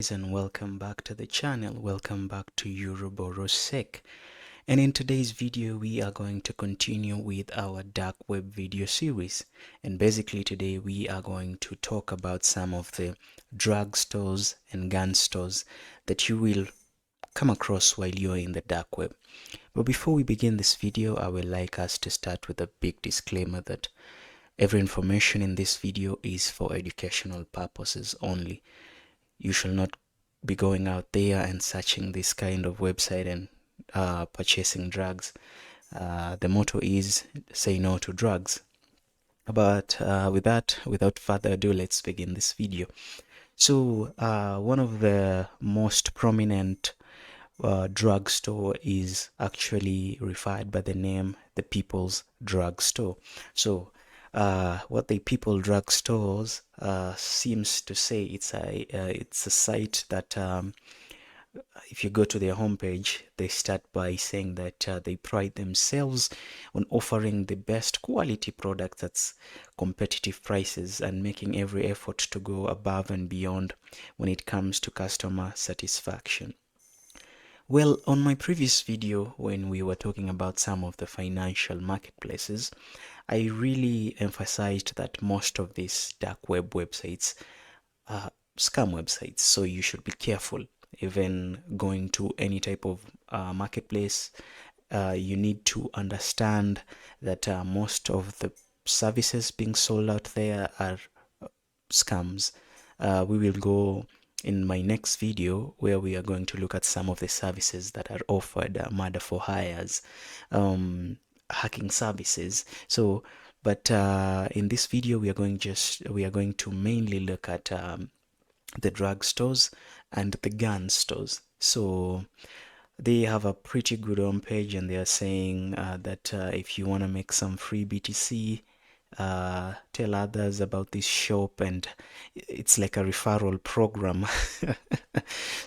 And welcome back to the channel. Welcome back to Euroborosec. And in today's video we are going to continue with our dark web video series, and basically today we are going to talk about some of the drug stores and gun stores that you will come across while you're in the dark web. But before we begin this video, I would like us to start with a big disclaimer that every information in this video is for educational purposes only. You shall not be going out there and searching this kind of website and purchasing drugs. The motto is say no to drugs. But without further ado, let's begin this video. So one of the most prominent drugstore is actually referred by the name the People's Drugstore. So what the People Drugstores seems to say, it's a site that if you go to their homepage, they start by saying that they pride themselves on offering the best quality products at competitive prices and making every effort to go above and beyond when it comes to customer satisfaction. Well, on my previous video, when we were talking about some of the financial marketplaces, I really emphasized that most of these dark web websites are scam websites, so you should be careful. Even going to any type of marketplace, you need to understand that most of the services being sold out there are scams. We will go in my next video where we are going to look at some of the services that are offered, murder for hires, hacking services. So but in this video we are going to mainly look at the drug stores and the gun stores. So they have a pretty good homepage, and they are saying that if you want to make some free BTC, tell others about this shop, and it's like a referral program.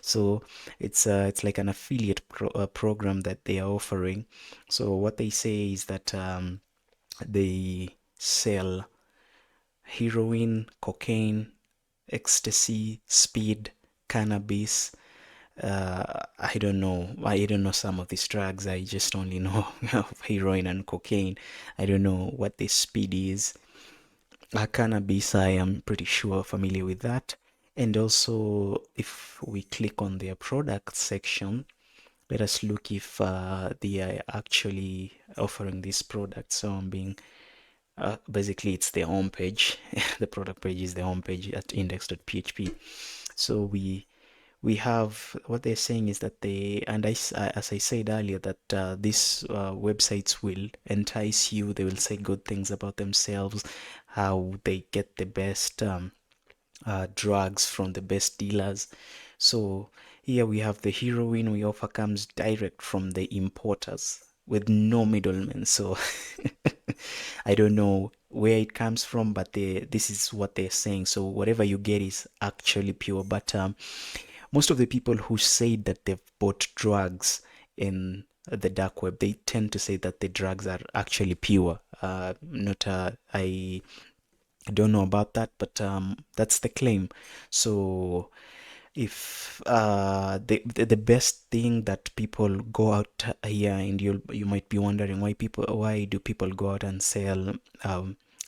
So it's like an affiliate program that they are offering. So what they say is that they sell heroin, cocaine, ecstasy, speed, cannabis. I don't know some of these drugs. I just only know of heroin and cocaine. I don't know what this speed is. Cannabis, I am pretty sure familiar with that. And also, if we click on their product section, let us look if they are actually offering this product. So I'm being basically it's their home page. The product page is the home page at index.php. So we have what they're saying is that as I said earlier, that these websites will entice you. They will say good things about themselves, how they get the best drugs from the best dealers. So here we have the heroin we offer comes direct from the importers with no middlemen. So I don't know where it comes from, but this is what they're saying. So whatever you get is actually pure. But most of the people who say that they've bought drugs in the dark web, they tend to say that the drugs are actually pure. Not I don't know about that, but that's the claim. So if the best thing that people go out here, and you might be wondering why do people go out and sell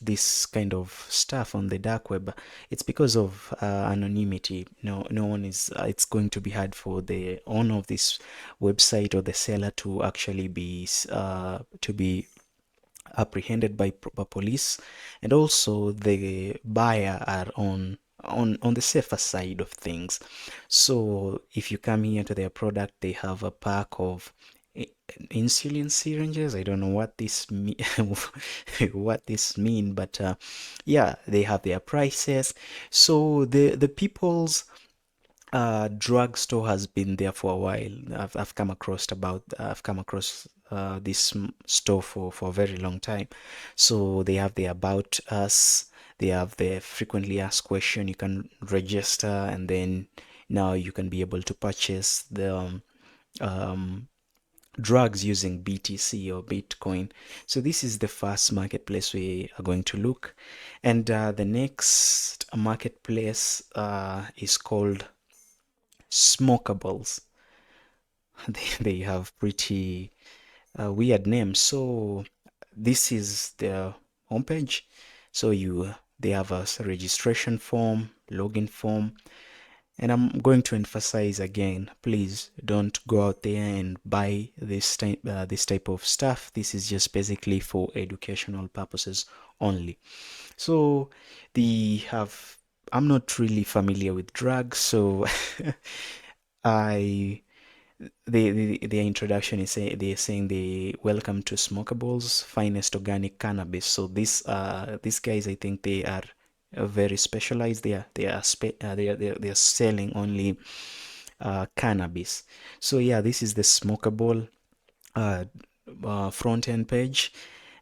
this kind of stuff on the dark web. It's because of anonymity. No one is it's going to be hard for the owner of this website or the seller to actually be apprehended by police, and also the buyer are on the safer side of things. So if you come here to their product, they have a pack of insulin syringes. I don't know what this what this mean, but yeah, they have their prices. So the People's drugstore has been there for a while. I've come across this store for a very long time. So they have the about us, they have the frequently asked question. You can register, and then now you can be able to purchase the drugs using BTC or Bitcoin. So this is the first marketplace we are going to look, and the next marketplace is called smokables. They have pretty weird names. So this is their homepage. So they have a registration form, login form, and I'm going to emphasize again, please don't go out there and buy this type of stuff. This is just basically for educational purposes only. So they have, I'm not really familiar with drugs, so I their introduction is they're saying they welcome to Smokables finest organic cannabis. So these guys, I think they are very specialized. They are selling only cannabis. So yeah, this is the Smokable uh, front end page.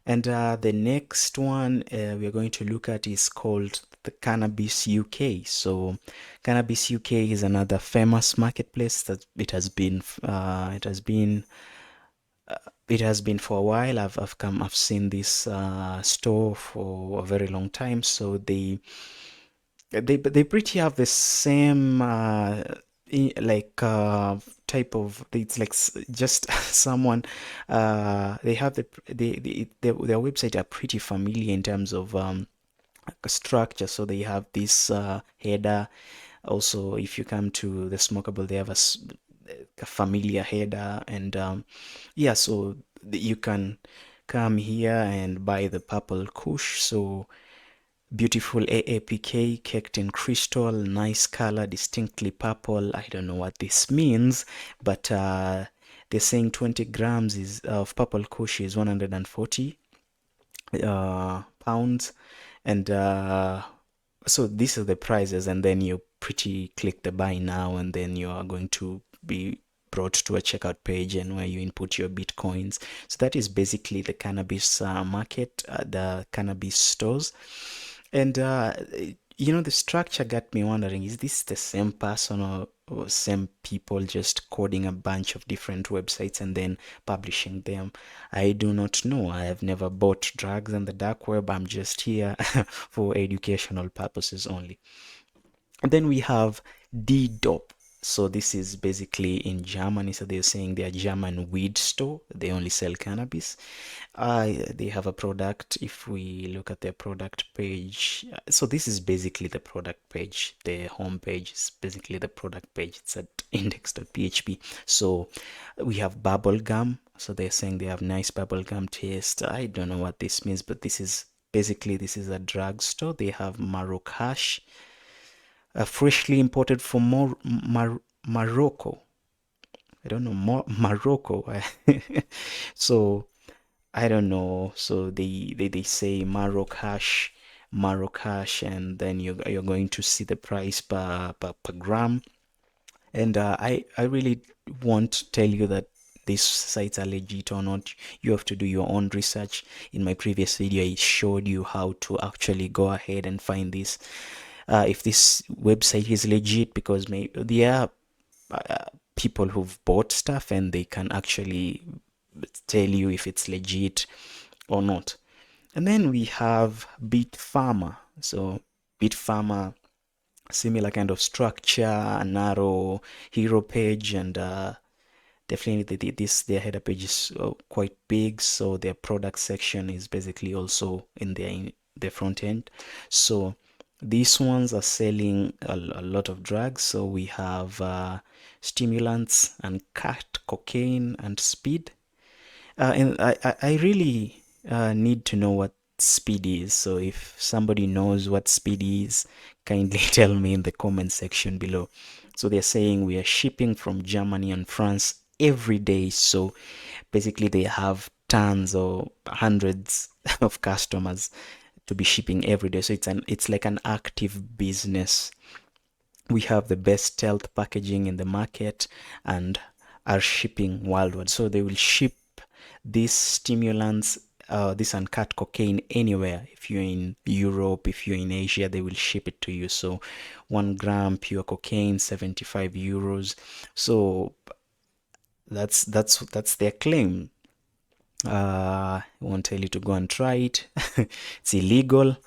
And the next one we are going to look at is called the Cannabis UK. So Cannabis UK is another famous marketplace that it has been for a while. I've seen this store for a very long time. So they pretty have the same like type of, it's like just someone they have their website are pretty familiar in terms of structure. So they have this header. Also, if you come to the Smokable, they have a familiar header, and yeah, so you can come here and buy the purple kush. So beautiful AAPK, caked in crystal, nice color, distinctly purple. I don't know what this means, but they're saying 20 grams of purple kush is 140 pounds, and so these are the prices, and then you pretty click the buy now, and then you are going to be brought to a checkout page and where you input your bitcoins. So that is basically the cannabis market, the cannabis stores. And the structure got me wondering, is this the same person or same people just coding a bunch of different websites and then publishing them? I do not know. I have never bought drugs on the dark web. I'm just here for educational purposes only. And then we have D-Dop. So this is basically in Germany. So they're saying they're a German weed store. They only sell cannabis. They have a product. If we look at their product page, so this is basically the product page. The home page is basically the product page. It's at index.php. So we have bubble gum. So they're saying they have nice bubble gum taste. I don't know what this means, but this is a drugstore. They have Maroc hash, freshly imported from Morocco. I don't know, Morocco. So I don't know. So they say Maroc hash, and then you're going to see the price per gram. And I really won't tell you that these sites are legit or not. You have to do your own research. In my previous video, I showed you how to actually go ahead and find this. If this website is legit, because there are people who've bought stuff and they can actually tell you if it's legit or not. And then we have Bitfarmer. So Bitfarmer, similar kind of structure, a narrow hero page, and definitely their header page is quite big. So their product section is basically also in their front end. So these ones are selling a lot of drugs. So we have stimulants and crack cocaine and speed. And I really need to know what speed is. So if somebody knows what speed is, kindly tell me in the comment section below. So they're saying we are shipping from Germany and France every day. So basically they have tons or hundreds of customers to be shipping every day. So it's like an active business. We have the best stealth packaging in the market and are shipping worldwide. So they will ship these stimulants, this uncut cocaine anywhere. If you're in Europe, if you're in Asia, they will ship it to you. So 1 gram pure cocaine, 75 euros. So that's their claim. I won't tell you to go and try it. It's illegal.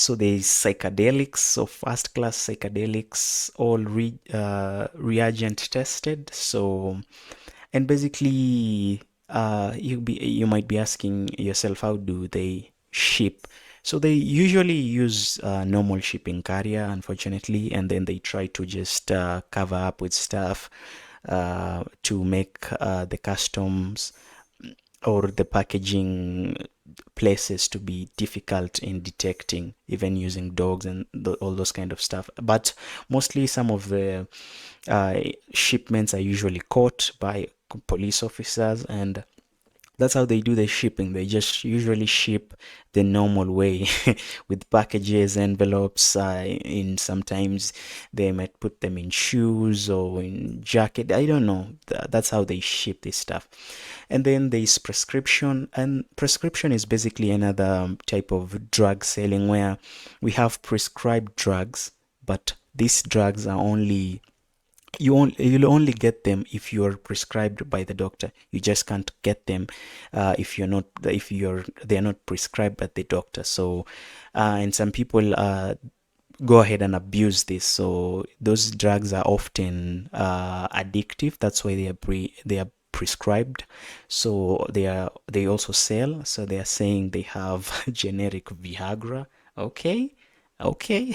So there's psychedelics, so first class psychedelics, all reagent tested. So, and basically, you might be asking yourself, how do they ship? So they usually use normal shipping carrier, unfortunately, and then they try to just cover up with stuff to make the customs or the packaging places to be difficult in detecting, even using dogs and all those kind of stuff. But mostly some of the uh, shipments are usually caught by police officers, and that's how they do the shipping. They just usually ship the normal way with packages, envelopes. In sometimes they might put them in shoes or in jacket. I don't know. That's how they ship this stuff. And then there's prescription, and prescription is basically another type of drug selling where we have prescribed drugs, but these drugs are only you'll only get them if you're prescribed by the doctor. You just can't get them if they're not prescribed by the doctor. So and some people go ahead and abuse this. So those drugs are often addictive. That's why they are prescribed. So they also sell. So they are saying they have generic Viagra. Okay, okay.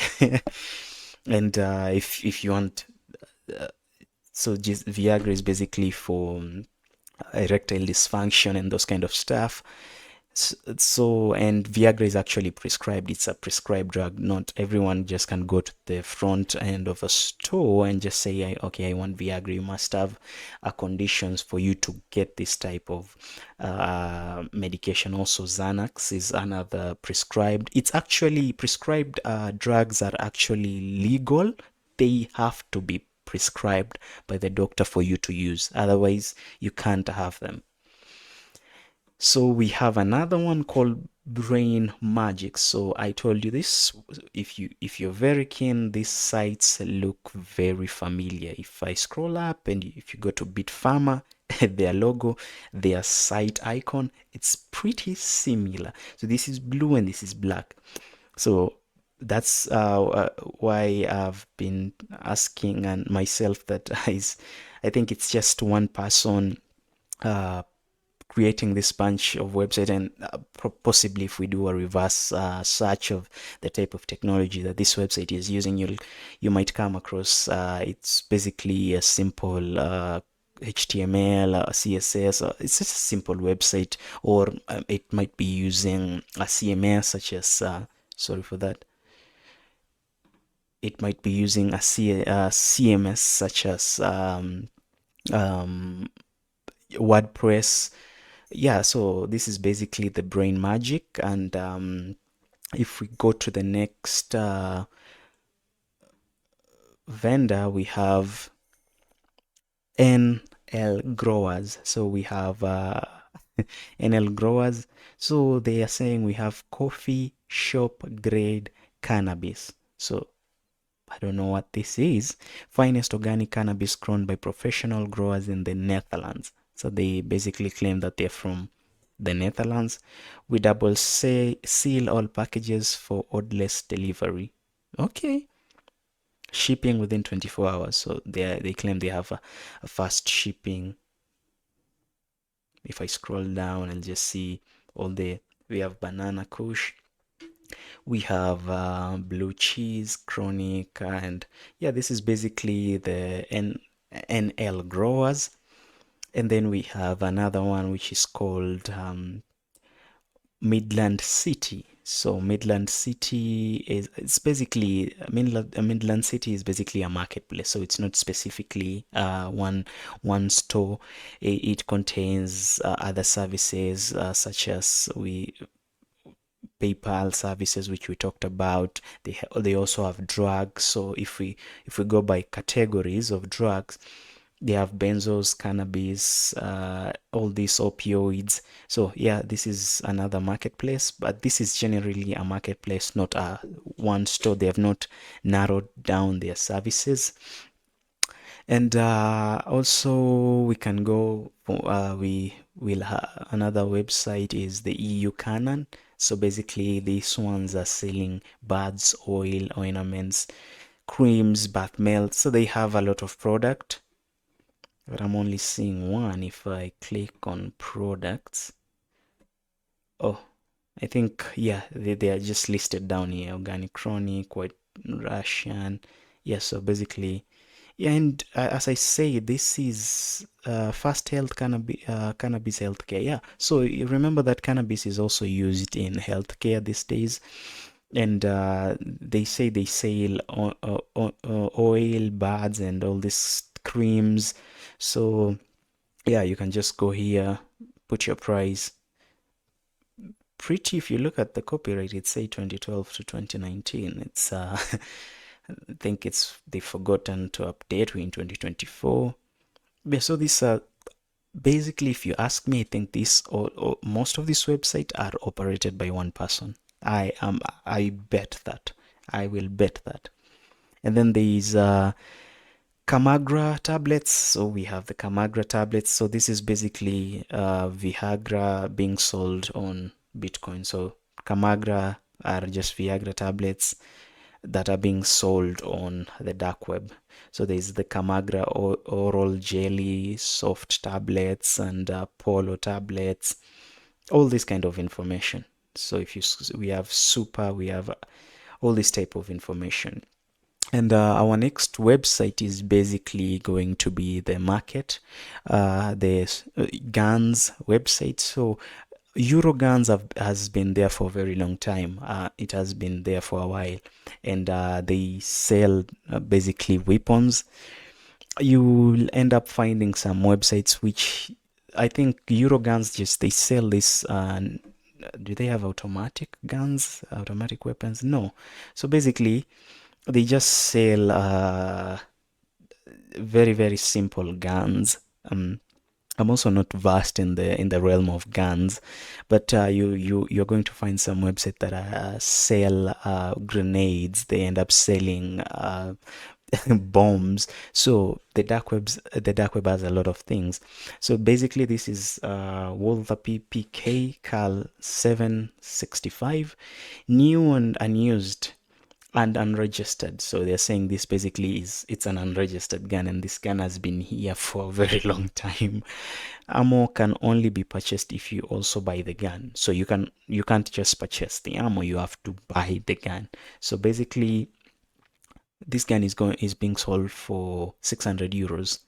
And if you want, so just Viagra is basically for erectile dysfunction and those kind of stuff. So, and Viagra is actually prescribed. It's a prescribed drug. Not everyone just can go to the front end of a store and just say, okay, I want Viagra. You must have conditions for you to get this type of medication. Also, Xanax is another prescribed. It's actually prescribed drugs are actually legal. They have to be prescribed by the doctor for you to use. Otherwise, you can't have them. So we have another one called Brain Magic. So I told you this. If you're very keen, these sites look very familiar. If I scroll up and if you go to Bitfarmer, their logo, their site icon, it's pretty similar. So this is blue and this is black. So that's why I've been asking and myself that I think it's just one person uh, creating this bunch of website, and possibly if we do a reverse search of the type of technology that this website is using, you might come across it's basically a simple HTML, CSS. It's just a simple website, or it might be using a CMS such as sorry for that. It might be using a CMS such as um, WordPress. Yeah, so this is basically the Brain Magic. And if we go to the next vendor, we have NL Growers. So we have NL Growers. So they are saying we have coffee shop grade cannabis. So I don't know what this is. Finest organic cannabis grown by professional growers in the Netherlands. So they basically claim that they're from the Netherlands. We double say seal all packages for odorless delivery. Okay. Shipping within 24 hours. So they claim they have a fast shipping. If I scroll down and just see all we have banana kush, we have blue cheese, chronic, and yeah, this is basically the NL growers. And then we have another one which is called Midland City. So Midland City it's basically Midland City is basically a marketplace. So it's not specifically one store. It contains other services such as PayPal services, which we talked about. They also have drugs. So if we go by categories of drugs, they have benzos, cannabis, all these opioids. So yeah, this is another marketplace, but this is generally a marketplace, not a one store. They have not narrowed down their services. And also we can go for, we will have another website is the EU Canon. So basically these ones are selling baths, oil, ornaments, creams, bath melts. So they have a lot of product, but I'm only seeing one. If I click on products, oh, I think, yeah, they are just listed down here. Organic, chronic, white Russian. Yeah, so basically, yeah, and as I say, this is fast health cannabis healthcare. Yeah, so you remember that cannabis is also used in healthcare these days, and they say they sell oil, baths, and all these creams. So yeah, you can just go here, put your price. Pretty, if you look at the copyright, it say 2012 to 2019. It's I think it's they've forgotten to update. We're in 2024. Yeah, so these are basically, if you ask me, I think this or most of these websites are operated by one person. I bet that. I will bet that. And then there is Kamagra tablets. So we have the Kamagra tablets. So this is basically Viagra being sold on Bitcoin. So Kamagra are just Viagra tablets that are being sold on the dark web. So there's the Kamagra oral jelly, soft tablets, and Polo tablets, all this kind of information. So if you we have super, we have all this type of information. And our next website is basically going to be the market, the guns website. So Euroguns has been there for a very long time. It has been there for a while, and they sell basically weapons. You'll end up finding some websites which I think Euroguns just they sell this. Do they have automatic guns, automatic weapons? No. So basically, they just sell very very simple guns. I'm also not vast in the realm of guns, but you're going to find some website that sell grenades. They end up selling bombs. So the dark web has a lot of things. So basically, this is Walther PPK Cal 765, new and unused and unregistered. So they're saying this basically is it's an unregistered gun, and this gun has been here for a very long time. Ammo can only be purchased if you also buy the gun. So you can't just purchase the ammo, you have to buy the gun. So basically this gun is being sold for 600 euros,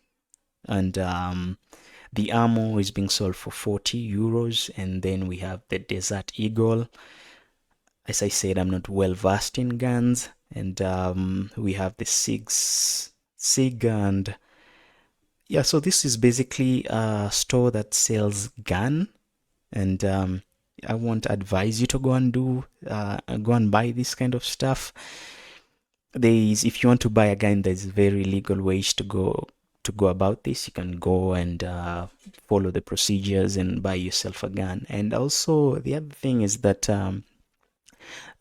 and the ammo is being sold for 40 euros. And then we have the Desert Eagle. As I said, I'm not well versed in guns. And we have the Sig, and yeah, so this is basically a store that sells gun, and I won't advise you to go and go and buy this kind of stuff. If you want to buy a gun, there's very legal ways to go about this. You can go and follow the procedures and buy yourself a gun. And also the other thing is that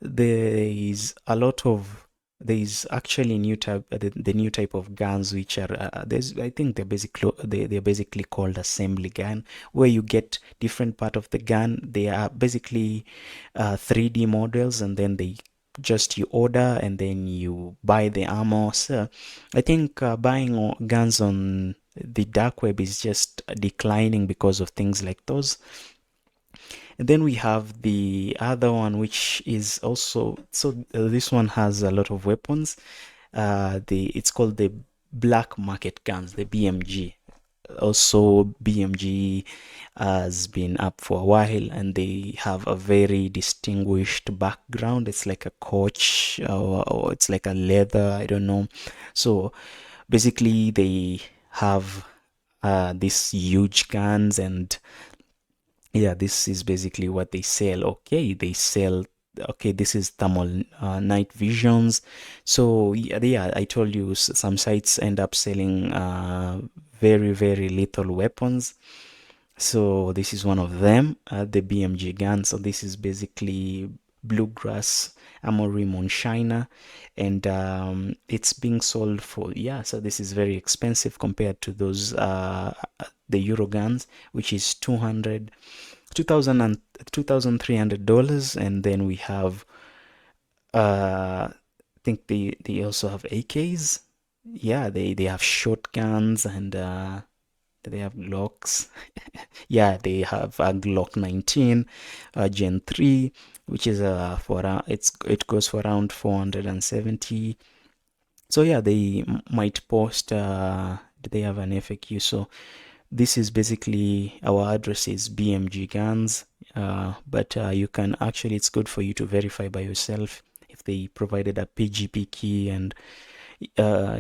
there is a lot of there is actually new type the new type of guns which are there's I think they're basically called assembly gun, where you get different part of the gun. They are basically 3D models, and then they just you order and then you buy the ammo. So I think buying guns on the dark web is just declining because of things like those. And then we have the other one, which is also this one has a lot of weapons. It's called the black market guns, the BMG. Also, BMG has been up for a while, and they have a very distinguished background. It's like a coach, or it's like a leather, I don't know. So basically, they have these huge guns, and yeah, this is basically what they sell. Okay, they sell. Okay, this is thermal night visions. So yeah, I told you some sites end up selling very very lethal weapons. So this is one of them, the BMG gun. So this is basically bluegrass armory Moonshiner, and it's being sold for, yeah, so this is very expensive compared to those the Euro guns, which is 2,300 dollars. And then we have I think they also have AKs. Yeah, they have shotguns, and they have Glocks. Yeah, they have a Glock 19 Gen 3, which is for it goes for around 470. So yeah, they might post do they have an FAQ? So this is basically, our address is BMG Guns, but you can actually, it's good for you to verify by yourself if they provided a PGP key. And uh,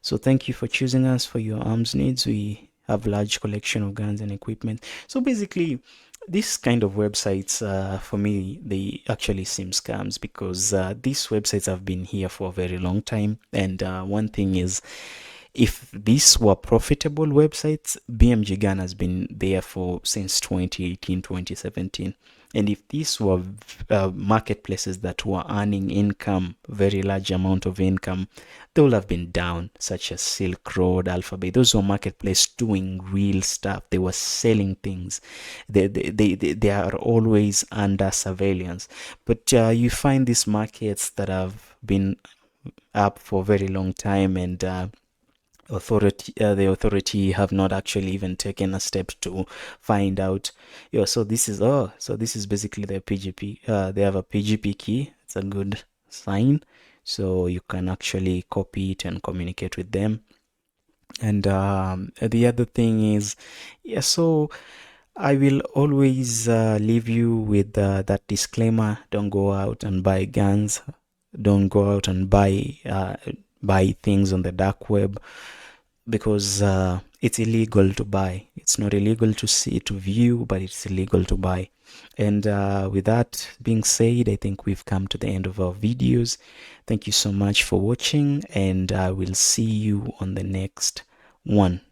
so thank you for choosing us for your arms needs. We have large collection of guns and equipment. So basically, this kind of websites, for me, they actually seem scams, because these websites have been here for a very long time. And one thing is, if these were profitable websites, BMG Gun has been there for since 2018, 2017. And if these were marketplaces that were earning income, very large amount of income, they would have been down, such as Silk Road, Alphabet. Those were marketplaces doing real stuff. They were selling things. They are always under surveillance. But you find these markets that have been up for a very long time, and the authority have not actually even taken a step to find out. Yeah, so this is, so this is basically their PGP. They have a PGP key. It's a good sign, so you can actually copy it and communicate with them. And the other thing is, yeah, so I will always leave you with that disclaimer: don't go out and buy guns, don't go out and buy things on the dark web, because it's illegal to buy. It's not illegal to see, to view, but it's illegal to buy. And with that being said, I think we've come to the end of our videos. Thank you so much for watching, and I will see you on the next one.